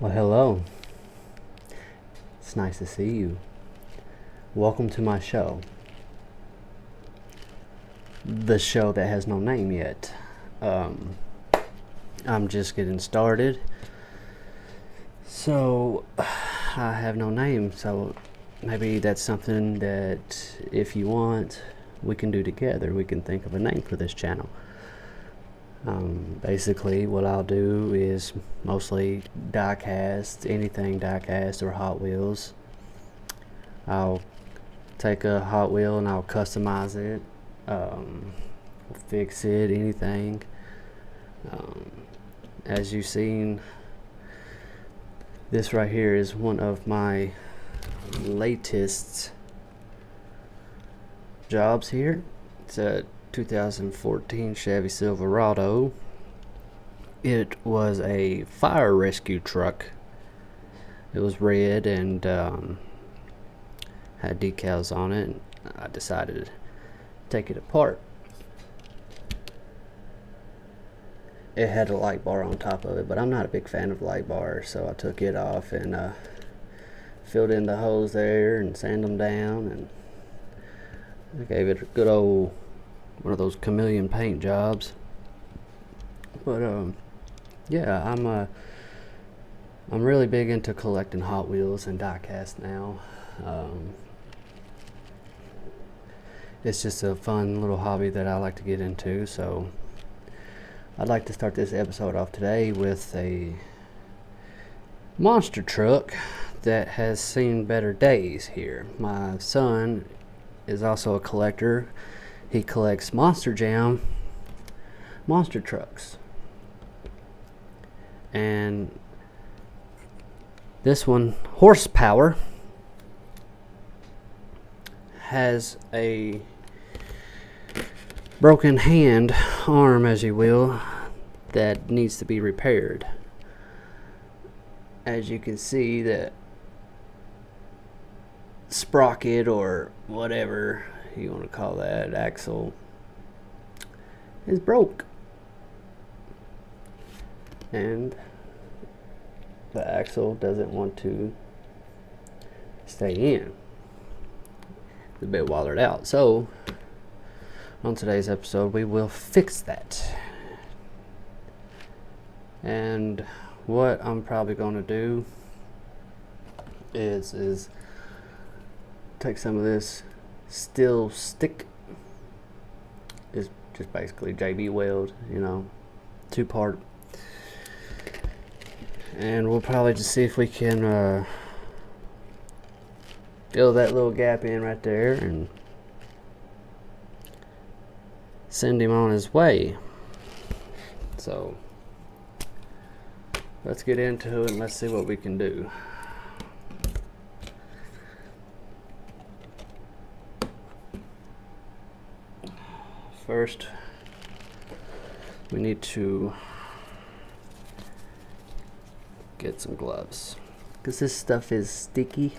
Well, hello. It's nice to see you. Welcome to my show. The show that has no name yet. I'm just getting started. So, I have no name. So, maybe that's something that if you want, we can do together. We can think of a name for this channel. Basically, what I'll do is mostly diecast, anything diecast or Hot Wheels. I'll take a Hot Wheel and I'll customize it, fix it, anything. As you've seen, this right here is one of my latest jobs here. It's a 2014 Chevy Silverado. It was a fire rescue truck. It was red and had decals on it. I decided to take it apart. It had a light bar on top of it, but I'm not a big fan of light bars, so I took it off and filled in the holes there and sanded them down, and I gave it a good old one of those chameleon paint jobs. But yeah, I'm really big into collecting Hot Wheels and diecast now. It's just a fun little hobby that I like to get into, so I'd like to start this episode off today with a monster truck that has seen better days here. My son is also a collector. He collects Monster Jam monster trucks. And this one, Horsepower, has a broken arm, as you will, that needs to be repaired. As you can see, that sprocket or whatever you want to call that, axle, is broke, and the axle doesn't want to stay in. It's a bit wallered out. So on today's episode, we will fix that. And what I'm probably going to do is take some of this steel stick. Is just basically JB Weld, two-part, and we'll probably just see if we can fill that little gap in right there and send him on his way. So let's get into it and let's see what we can do. First, we need to get some gloves, because this stuff is sticky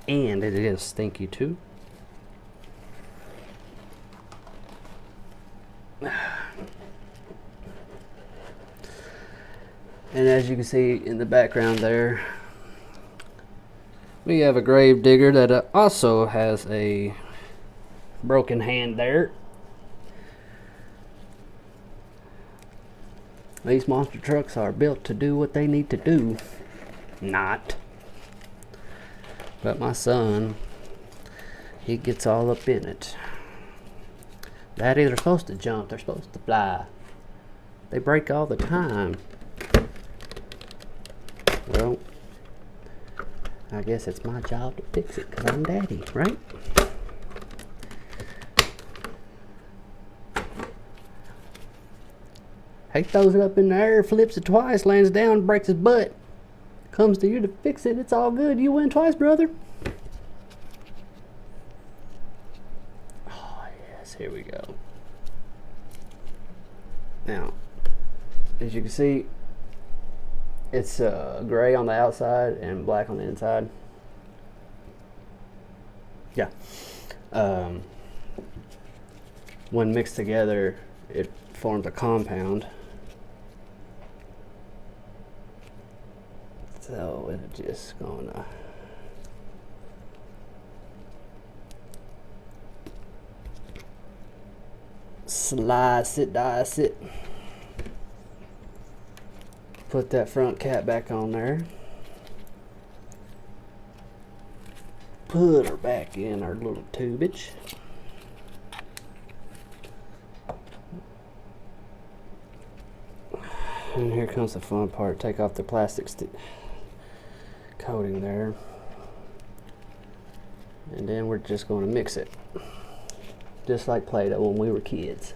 and it is stinky too. And as you can see in the background there, we have a grave digger that also has a broken hand there. These monster trucks are built to do what they need to do. Not. But my son, he gets all up in it. Daddy, they're supposed to jump, they're supposed to fly. They break all the time. Well, I guess it's my job to fix it, because I'm daddy, right? He throws it up in the air, flips it twice, lands down, breaks his butt. Comes to you to fix it. It's all good. You win twice, brother. Oh, yes. Here we go. Now, as you can see, it's gray on the outside and black on the inside. Yeah. When mixed together, it forms a compound. So it's just gonna slice it, dice it. Put that front cap back on there. Put her back in our little tubage. And here comes the fun part. Take off the plastic coating there. And then we're just going to mix it. Just like Play-Doh when we were kids.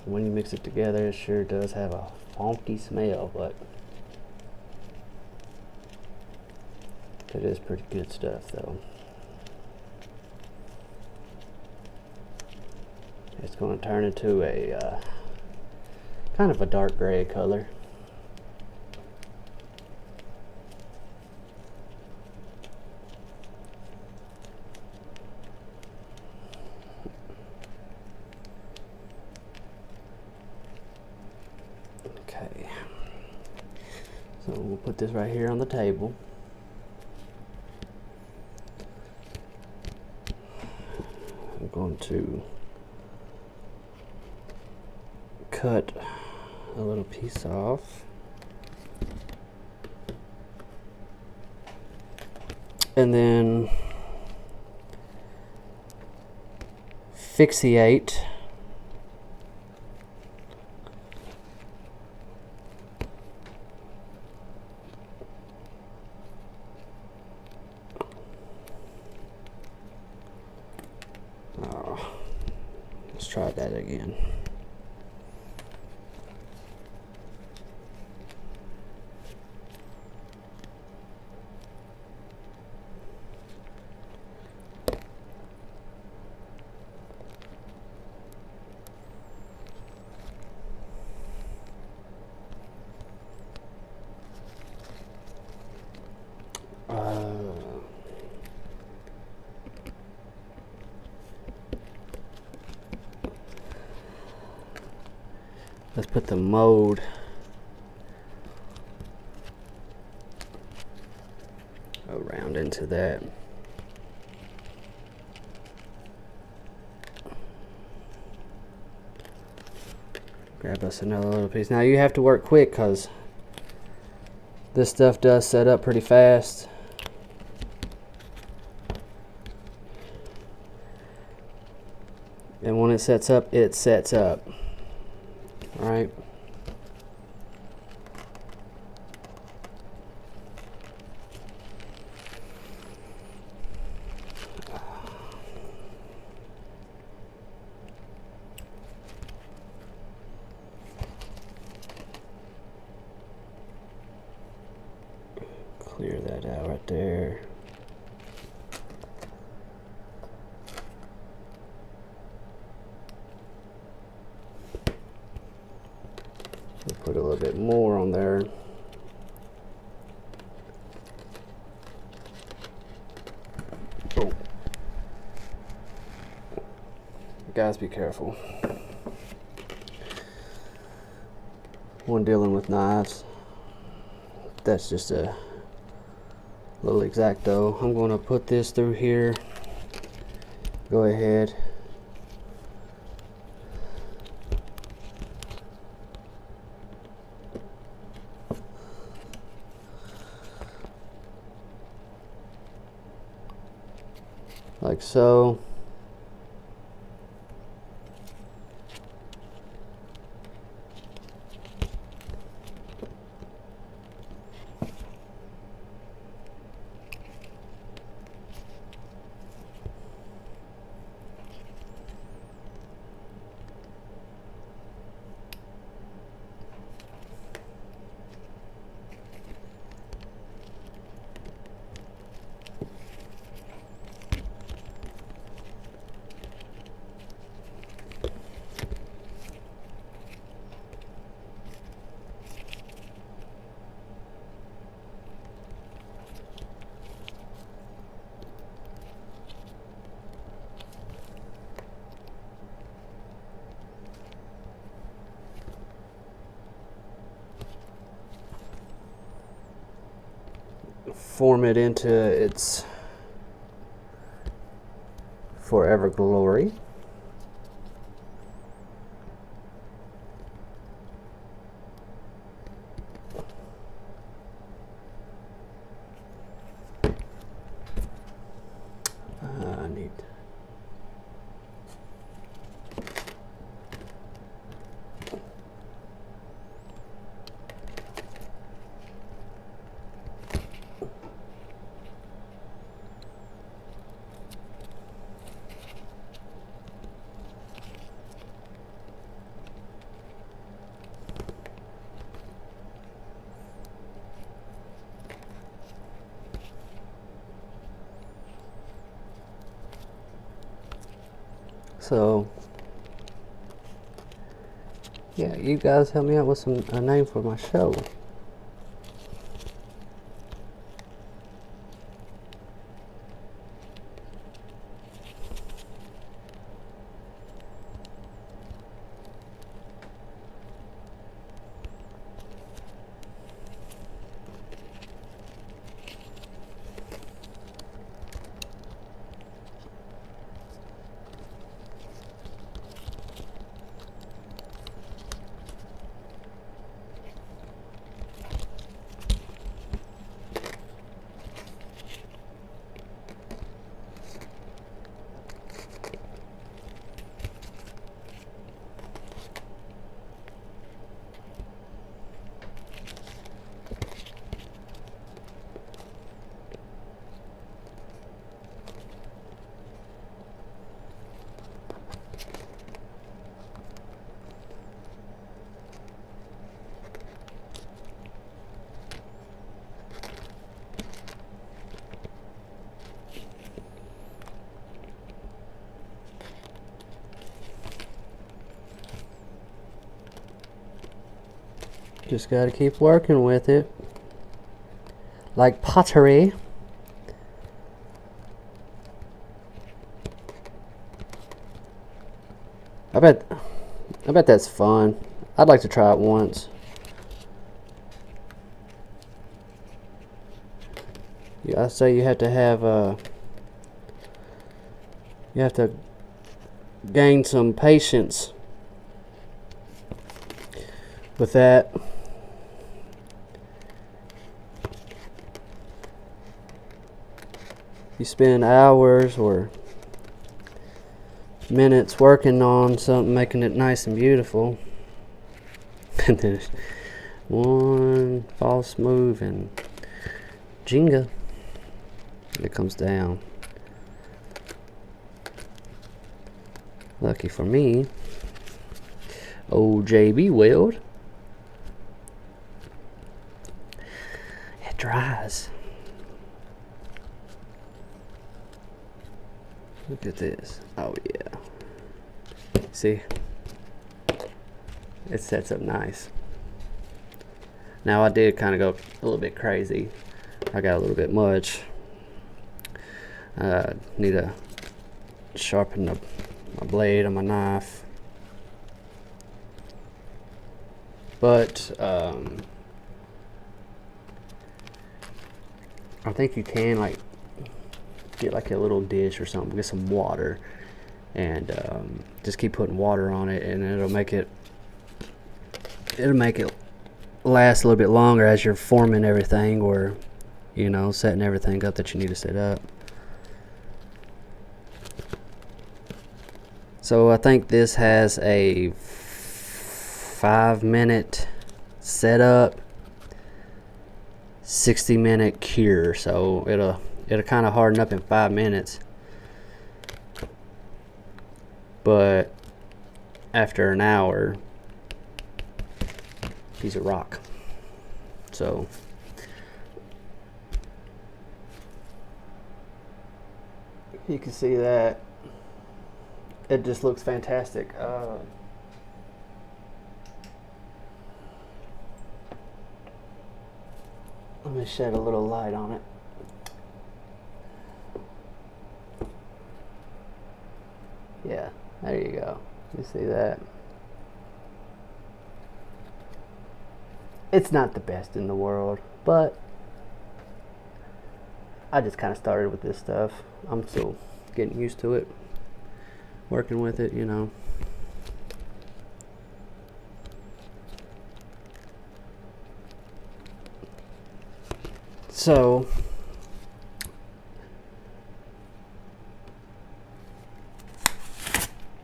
When you mix it together, it sure does have a funky smell, but it is pretty good stuff though. It's going to turn into a kind of a dark gray color. Okay, so we'll put this right here on the table. I'm going to cut a little piece off and then fixate let's try that again. Let's put the mold around into that. Grab us another little piece. Now you have to work quick because this stuff does set up pretty fast. And when it sets up, it sets up. All right. Clear that out right there. We'll put a little bit more on there. Oh. Guys, be careful. When dealing with knives, that's just a little X-Acto. I'm going to put this through here. Go ahead. Like so. form it into its forever glory. I need. So, yeah, you guys help me out with a name for my show. Just gotta keep working with it. Like pottery. I bet that's fun. I'd like to try it once. Yeah, I say you have to gain some patience with that. You spend hours or minutes working on something, making it nice and beautiful, and then one false move and Jenga, it comes down. Lucky for me, old JB Weld, it dries. Look at this. Oh yeah. See? It sets up nice. Now I did kind of go a little bit crazy. I got a little bit much. Need to sharpen my blade on my knife. But I think you can like get like a little dish or something, get some water, and just keep putting water on it, and it'll make it last a little bit longer as you're forming everything, or setting everything up that you need to set up. So I think this has a 5-minute setup, 60-minute cure, so it'll kind of harden up in 5 minutes, but after an hour, piece of rock. So you can see that it just looks fantastic. Let me shed a little light on it. Yeah, there you go. You see that? It's not the best in the world, but I just kind of started with this stuff. I'm still getting used to it, working with it, you know. So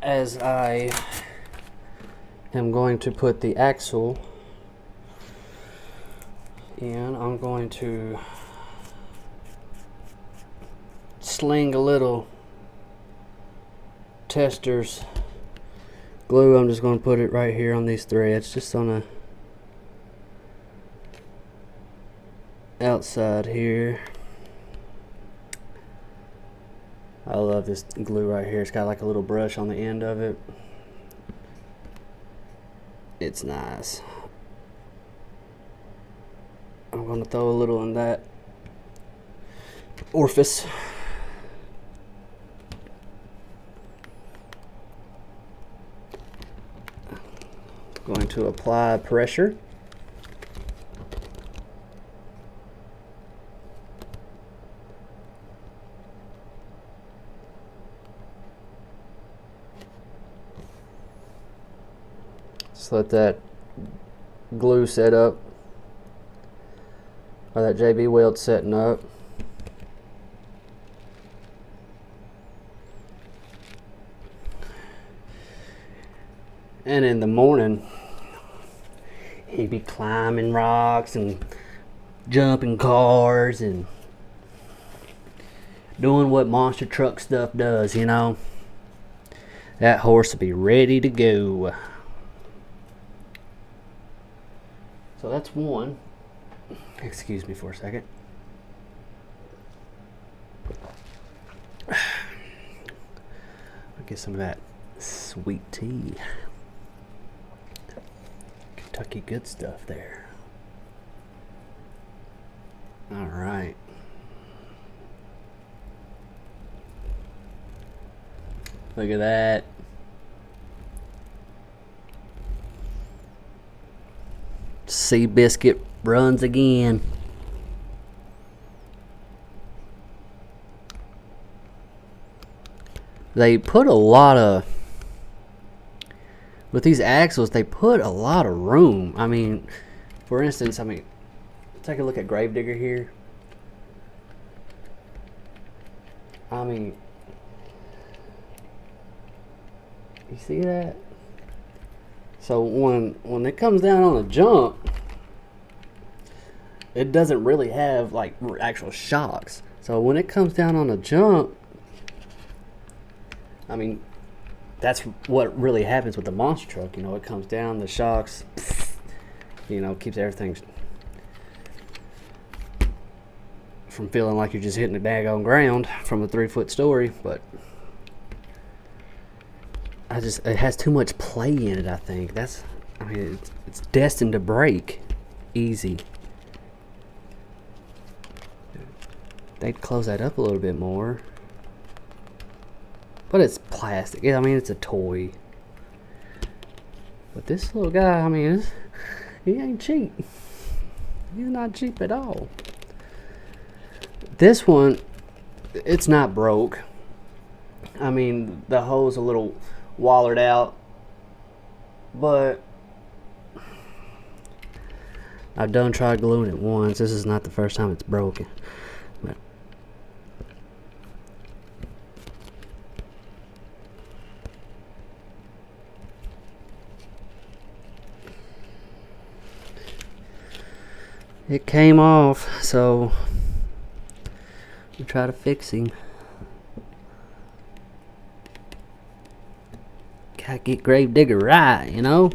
as I am going to put the axle in, I'm going to sling a little Testors glue. I'm just going to put it right here on these threads, just on the outside here. I love this glue right here. It's got like a little brush on the end of it. It's nice. I'm going to throw a little in that orifice. Going to apply pressure. Just let that glue set up, or that JB weld setting up. And in the morning, he'd be climbing rocks and jumping cars and doing what monster truck stuff does, you know. That horse would be ready to go. So that's one. Excuse me for a second. I'll get some of that sweet tea. Kentucky good stuff there. All right. Look at that. Seabiscuit runs again. They put a lot of, with these axles, they put a lot of room. I mean, for instance, take a look at Gravedigger here. I mean, you see that? So when it comes down on a jump, it doesn't really have like actual shocks. So when it comes down on a jump, I mean, that's what really happens with the monster truck. You know, it comes down, the shocks, you know, keeps everything from feeling like you're just hitting the daggone ground from a 3-foot story. But it has too much play in it, I think. It's destined to break easy. They'd close that up a little bit more. But it's plastic. I mean, it's a toy. But this little guy, I mean, he ain't cheap. He's not cheap at all. This one, it's not broke. I mean, the hole's a little wallered out, but I've done tried gluing it once. This is not the first time it's broken. But it came off, so we try to fix him. Gotta get Gravedigger right, you know?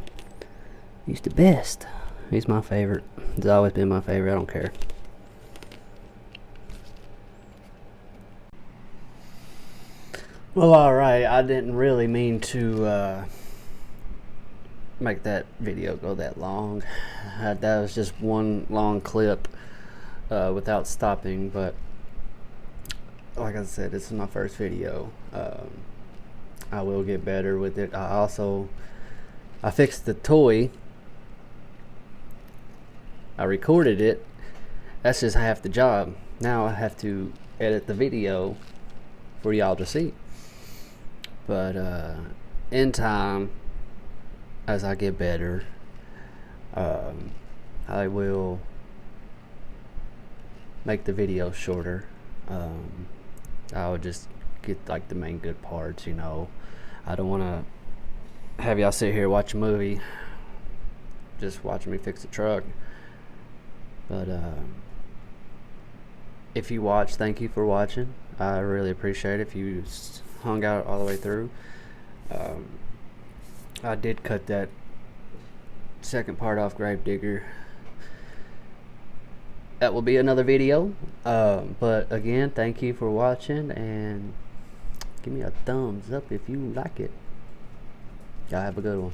He's the best. He's my favorite. He's always been my favorite. I don't care. Well, alright. I didn't really mean to make that video go that long. That was just one long clip without stopping. But like I said, this is my first video. I will get better with it. I fixed the toy. I recorded it. That's just half the job. Now I have to edit the video for y'all to see. But in time, as I get better, I will make the video shorter. I would just get like the main good parts, you know. I don't want to have y'all sit here watch a movie just watching me fix a truck. But if you watch, thank you for watching. I really appreciate it if you hung out all the way through. I did cut that second part off Gravedigger. That will be another video. But again, thank you for watching, and give me a thumbs up if you like it. Y'all have a good one.